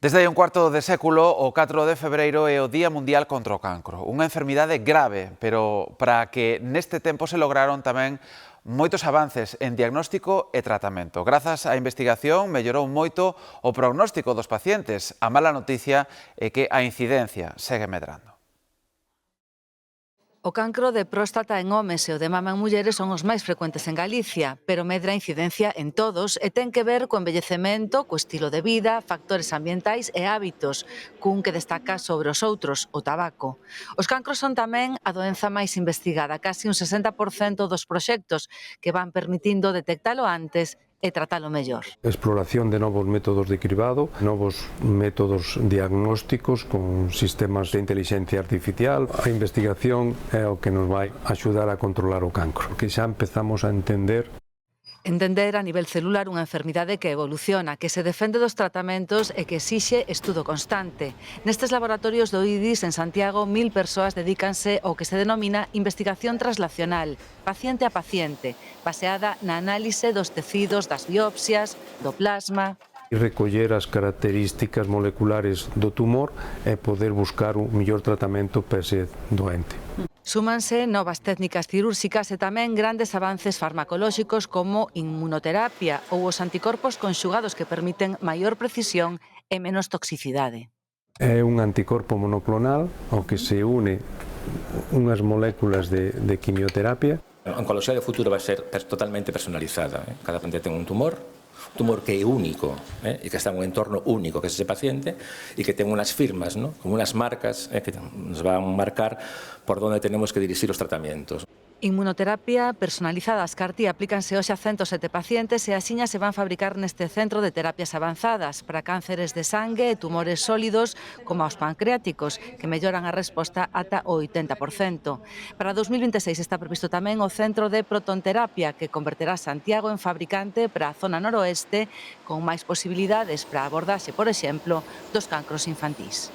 Desde hai un cuarto de século, o 4 de febreiro é o Día Mundial contra o Cancro. Unha enfermidade grave, pero para que neste tempo se lograron tamén moitos avances en diagnóstico e tratamento. Grazas á investigación, mellorou moito o prognóstico dos pacientes. A mala noticia é que a incidencia segue medrando. O cancro de próstata en homes e o de mama en mulleres son os máis frecuentes en Galicia, pero medra a incidencia en todos e ten que ver co envellecemento, co estilo de vida, factores ambientais e hábitos, cun que destaca sobre os outros, o tabaco. Os cancros son tamén a doenza máis investigada, casi un 60% dos proxectos que van permitindo detectalo antes e tratalo mellor. Exploración de novos métodos de cribado, novos métodos diagnósticos con sistemas de inteligencia artificial. A investigación é o que nos vai axudar a controlar o cancro, que xa empezamos a entender Entender a nivel celular unha enfermidade que evoluciona, que se defende dos tratamentos e que exixe estudo constante. Nestes laboratorios do IDIS en Santiago, 1000 persoas dedícanse ao que se denomina investigación translacional, paciente a paciente, baseada na análise dos tecidos, das biopsias, do plasma. e recoller as características moleculares do tumor e poder buscar un mellor tratamento para ese doente. Súmanse novas técnicas cirúrxicas e tamén grandes avances farmacolóxicos como inmunoterapia ou os anticorpos conxugados que permiten maior precisión e menos toxicidade. É un anticorpo monoclonal ao que se une unhas moléculas de quimioterapia. A oncoloxía do futuro vai ser totalmente personalizada. Cada paciente ten un tumor que é único e que está en un entorno único que é ese paciente e que ten unhas firmas, como unhas marcas que nos van a marcar por onde tenemos que dirixir os tratamentos. Inmunoterapia personalizada. As CAR-T aplícanse hoxe a 107 pacientes e axiña se van fabricar neste centro de terapias avanzadas para cánceres de sangue e tumores sólidos como os pancreáticos, que melloran a resposta ata o 80%. Para 2026 está previsto tamén o centro de protonterapia que converterá Santiago en fabricante para a zona noroeste con máis posibilidades para a abordaxe, por exemplo, dos cancros infantís.